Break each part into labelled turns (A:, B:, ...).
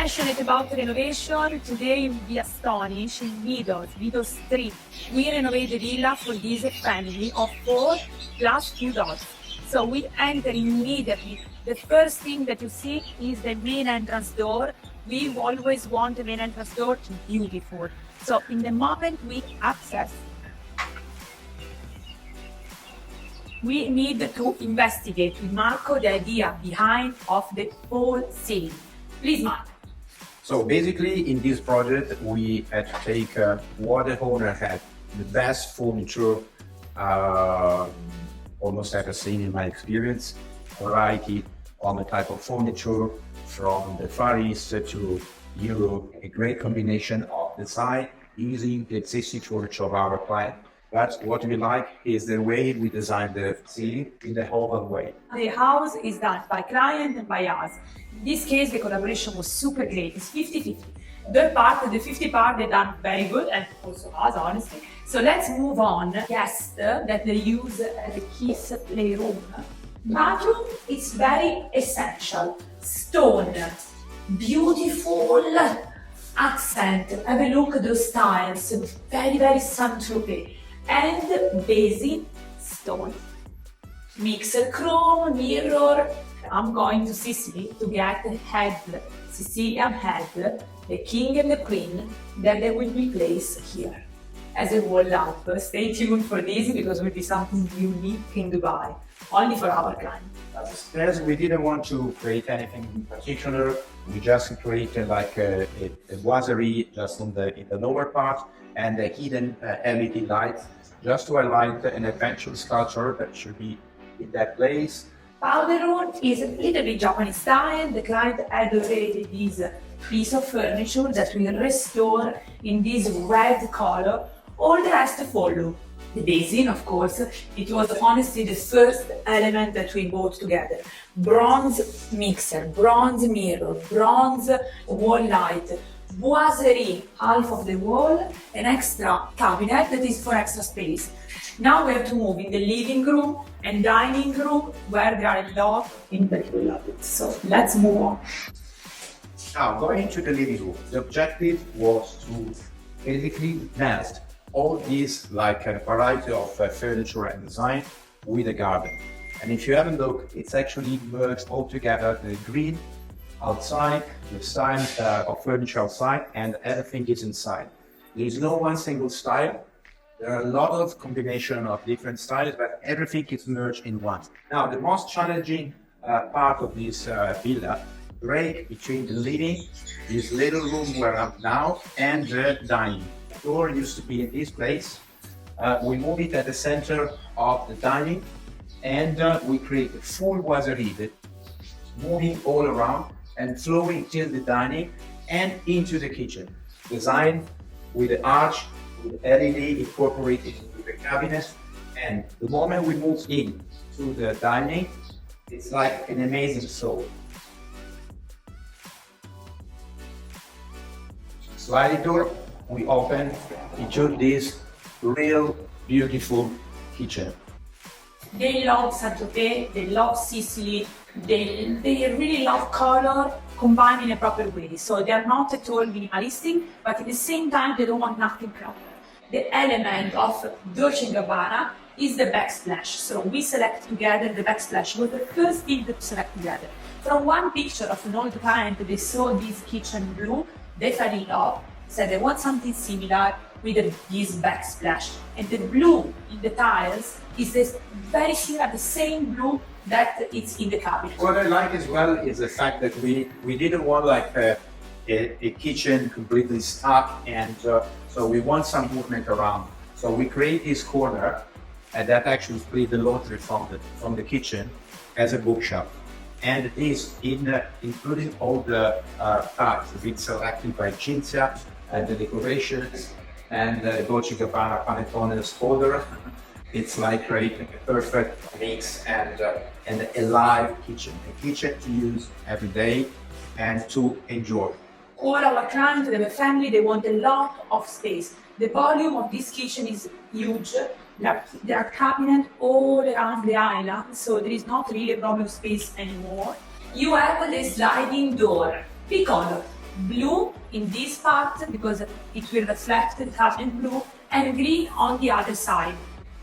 A: passionate about renovation, today you'll be astonished in Meadows 3. We renovate the villa for this family of 4 plus 2 dogs. So we enter immediately. The first thing that you see is the main entrance door. We always want the main entrance door to be beautiful. So in the moment we access, we need to investigate with Marco the idea behind of the whole scene. Please, Marco.
B: So basically, in this project, we had to take what the owner had, the best furniture, almost ever seen in my experience, variety on the type of furniture from the Far East to Europe, a great combination of design using the existing furniture of our client. But what we like is the way we design the scene in the whole way.
A: The house is done by client and by us. In this case, the collaboration was super great. It's 50-50. The 50 part, they done very good, and also us, honestly. So let's move on. Guest that they use as a kids playroom. Bathroom is very essential. Stone, beautiful accent. Have a look at those tiles. Very, very Saint-Tropez. And basin, stone. Mixer chrome, mirror. I'm going to Sicily to get the head, Sicilian head, the king and the queen, that they will be placed here as a wall lamp. Stay tuned for this because it will be something unique in Dubai, only for our client.
B: As we didn't want to create anything in particular, we just created like a boiserie just in the lower part and a hidden LED light just to highlight an adventure sculpture that should be in that place.
A: Powder room is a little bit Japanese style. The client had already this piece of furniture that we restore in this red color. All the rest follow. The basin, of course, it was honestly the first element that we bought together. Bronze mixer, bronze mirror, bronze wall light, boiserie, half of the wall, an extra cabinet that is for extra space. Now we have to move in the living room and dining room where there are a lot of things that we love it. So let's move on.
B: Now going to the living room, the objective was to basically nest all these like a variety of furniture and design with a garden. And if you haven't looked, it's actually merged all together, the green outside, the style of furniture outside, and everything is inside. There is no one single style. There are a lot of combination of different styles, but everything is merged in one. Now, the most challenging part of this villa, break between the living, this little room where I'm now, and the dining. The door used to be in this place. We move it at the center of the dining, and we create a full boiserie, moving all around and flowing till the dining and into the kitchen. Designed with the arch, with LED incorporated into the cabinet, and the moment we move in to the dining, it's like an amazing soul. Sliding door, we open into this real beautiful kitchen.
A: They love Saint-Tropez, they love Sicily, they really love color combined in a proper way. So they are not at all minimalistic, but at the same time they don't want nothing proper. The element of Dolce & Gabbana is the backsplash. So we select together the backsplash. It was the first thing to select together. From one picture of an old client, they saw this kitchen blue, they fell in love, said they want something similar with this backsplash. And the blue in the tiles is this very similar, the same blue that it's in the cabinet.
B: What I like as well is the fact that we didn't want like a kitchen completely stuck, and so we want some movement around. So we create this corner, and that actually split the laundry from the kitchen as a bookshelf. And it is including all the parts been selected by Cinzia, and the decorations, and the Dolce & Gabbana Panettone's folder. It's like creating a perfect mix and a live kitchen, a kitchen to use every day and to enjoy.
A: All our clients, they have a family, they want a lot of space. The volume of this kitchen is huge. There are cabinets all around the island, so there is not really a problem of space anymore. You have the sliding door. Pick color. blue in this part because it will reflect the cabin blue, and green on the other side.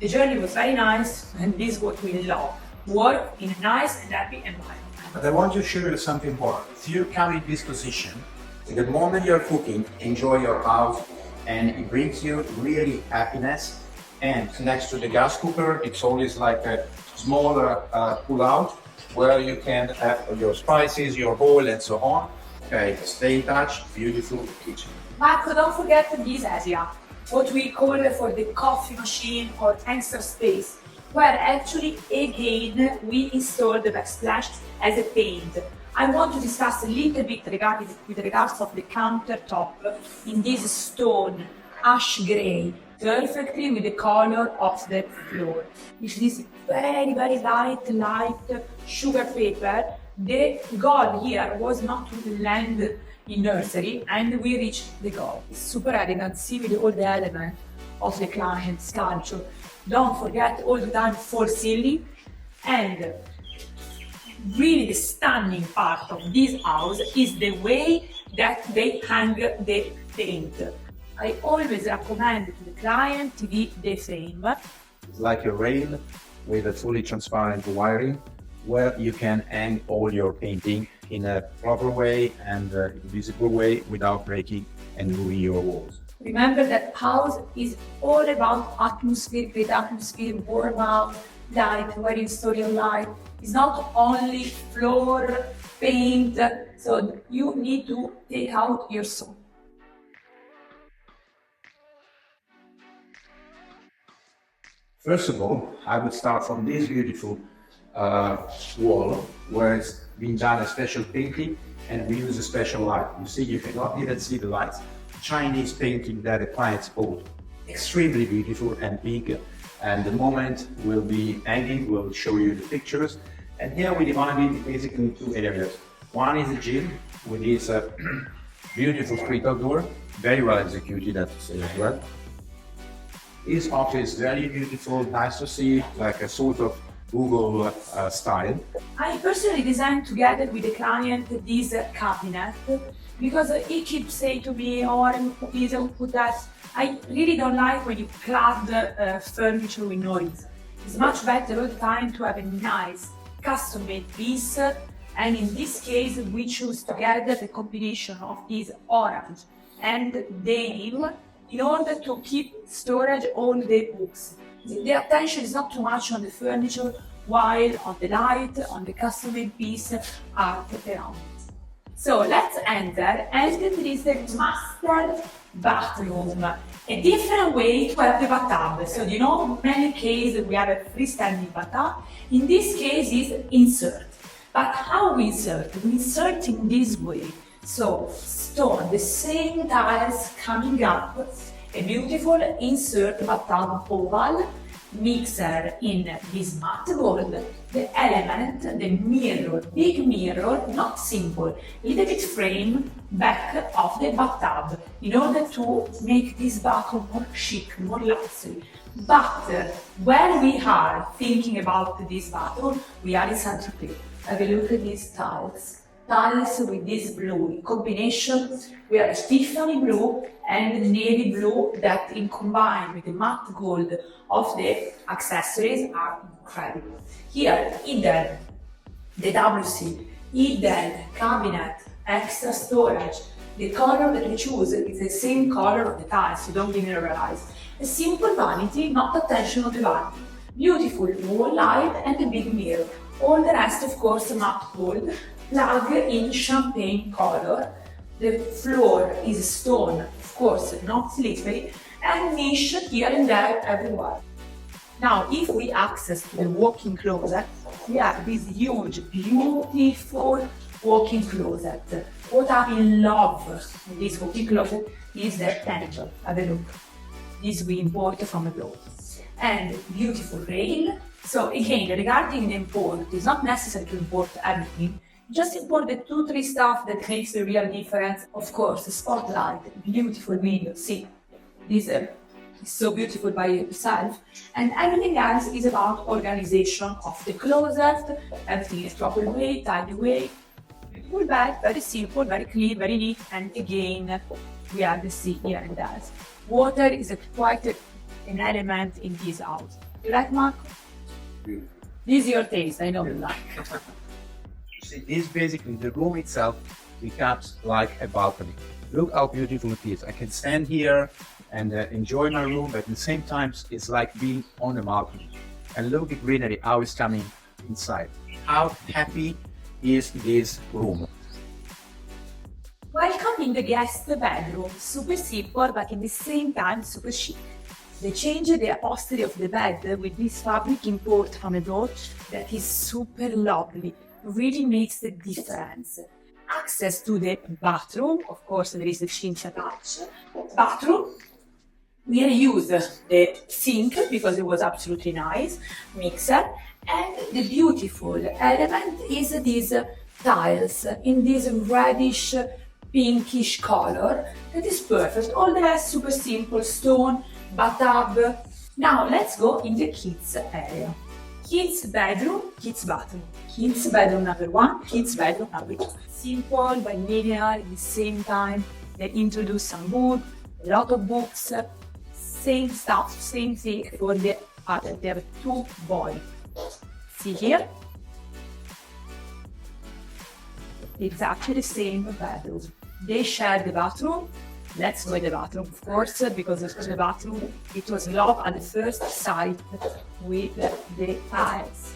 A: The journey was very nice, and this is what we love. Work in a nice and happy environment.
B: But I want to show you something more. If you come in this position, the moment you're cooking, enjoy your house, and it brings you really happiness. And next to the gas cooker, it's always like a smaller pull-out where you can have your spices, your bowl, and so on. Okay, stay in touch. Beautiful kitchen.
A: Marco, don't forget this area, what we call for the coffee machine or extra space, where actually again we installed the backsplash as a paint. I want to discuss a little bit with regards of the countertop in this stone ash grey, perfectly with the color of the floor. Which is very light sugar paper. The goal here was not to land in nursery, and we reached the goal. It's super elegant, see with all the elements of the client sculpture. Don't forget all the time false ceiling, and really the stunning part of this house is the way that they hang the paint. I always recommend to the client to be the frame.
B: It's like a rail with a fully transparent wiring where you can hang all your painting in a proper way and a visible way without breaking and moving your walls.
A: Remember that house is all about atmosphere, great atmosphere, warm out, light, where you install your light. It's not only floor, paint, so you need to take out your soul.
B: First of all, I would start from this beautiful wall where it's been done a special painting and we use a special light. You see, you cannot even see the lights. Chinese painting that the clients bought. Extremely beautiful and big. And the moment we'll be hanging, we'll show you the pictures. And here we divided it basically in two areas. One is a gym with this beautiful triple door, very well executed, I have to say as well. This office, very beautiful, nice to see, like a sort of Google style.
A: I personally designed together with the client this cabinet because he keeps saying to me, oh, please don't put that. I really don't like when you club furniture with noise. It's much better all the time to have a nice custom-made piece, and in this case we choose together the combination of this orange and denim in order to keep storage all the books. The attention is not too much on the furniture, while on the light, on the custom-made piece are around. So let's enter, and there is the master bathroom. A different way to have the bathtub. So you know, in many cases we have a freestanding bathtub. In this case is insert. But how we insert? We insert in this way. So stone, the same tiles coming up, a beautiful insert bathtub oval, mixer in this matte gold, the element, the mirror, big mirror, not simple, little bit frame back of the bathtub in order to make this bathroom more chic, more luxury. But when we are thinking about this bathroom, we are in Saint-Tropez. Have a look at these tiles. Tiles with this blue in combination. We have Tiffany blue and navy blue that in combined with the matte gold of the accessories are incredible. Here, hidden, the WC, hidden cabinet, extra storage. The color that we choose is the same color of the tiles, so don't generalize. A simple vanity, not attention on the vanity. Beautiful wall light and a big mirror. All the rest, of course, matte gold. Plug in champagne color. The floor is stone, of course, not slippery, and niche here and there everywhere. Now, if we access to the walk-in closet, we have this huge, beautiful walk-in closet. What I'm in love with this walk-in closet is the temple. Have a look. This we import from abroad. And beautiful rail. So again, regarding the import, it's not necessary to import everything. Just import the 2-3 stuff that makes the real difference. Of course, the spotlight, beautiful window. See, this is so beautiful by itself. And everything else is about organization of the closet. Everything is proper way, tidy way. Full bed, very simple, very clean, very neat, and again, we have the sea here and there. Water is quite an element in this house. You like, Marco?
B: Beautiful.
A: This is your taste, I know you like.
B: See, this basically, the room itself becomes like a balcony. Look how beautiful it is. I can stand here and enjoy my room, but at the same time, it's like being on the balcony. And look at greenery, how it's coming inside. How happy is this room?
A: Welcome in the guest bedroom. Super simple, but at the same time super chic. They changed the upholstery of the bed with this fabric import from abroad that is super lovely. Really makes the difference. Access to the bathroom, of course there is the cinch attached. Bathroom, we reused the sink because it was absolutely nice, mixer, and the beautiful element is these tiles in this reddish pinkish color that is perfect. All the rest super simple, stone, bathtub. Now let's go in the kids area. Kids bedroom, kids bathroom. Kids bedroom number 1, kids bedroom number 2. Simple but linear at the same time. They introduce some wood, a lot of books, same stuff, same thing for the other. They have 2 boys. See here? Exactly the same bedroom. They share the bathroom. Let's go in the bathroom, of course, because the bathroom, it was love at the first sight with the tiles.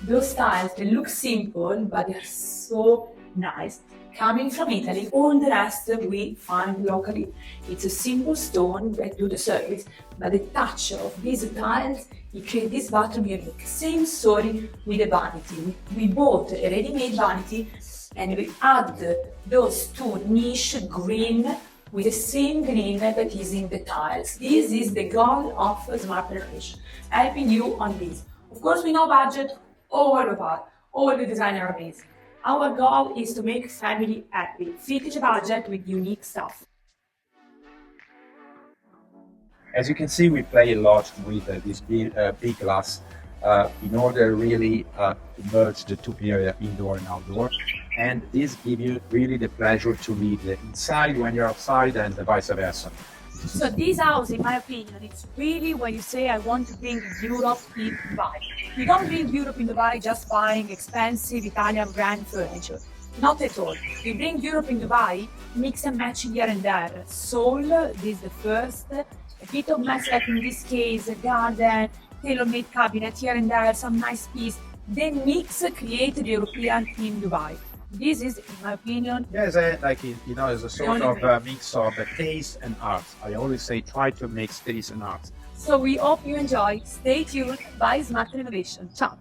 A: Those tiles, they look simple, but they're so nice. Coming from Italy, all the rest we find locally. It's a simple stone that do the service, but the touch of these tiles, it creates this bathroom unique. Same story with the vanity. We bought a ready-made vanity and we add those 2 niche green with the same green that is in the tiles. This is the goal of Smart Renovation, helping you on this. Of course, we know budget, all the designer are amazing. Our goal is to make family happy, fit the budget with unique stuff.
B: As you can see, we play a lot with this big glass in order really to merge the 2 areas, indoor and outdoor. And this gives you really the pleasure to live inside when you're outside and vice versa.
A: So this house, in my opinion, it's really when you say I want to bring Europe in Dubai. You don't bring Europe in Dubai just buying expensive Italian brand furniture. Not at all. We bring Europe in Dubai, mix and match here and there. Soul, this is the first. A bit of mess, like in this case, a garden, tailor-made cabinet here and there, some nice piece. Then mix, create the European in Dubai. This is, in my opinion,
B: yes, it's a sort of mix of taste and art. I always say try to mix taste and art.
A: So we hope you enjoy. Stay tuned by Smart Renovation. Ciao!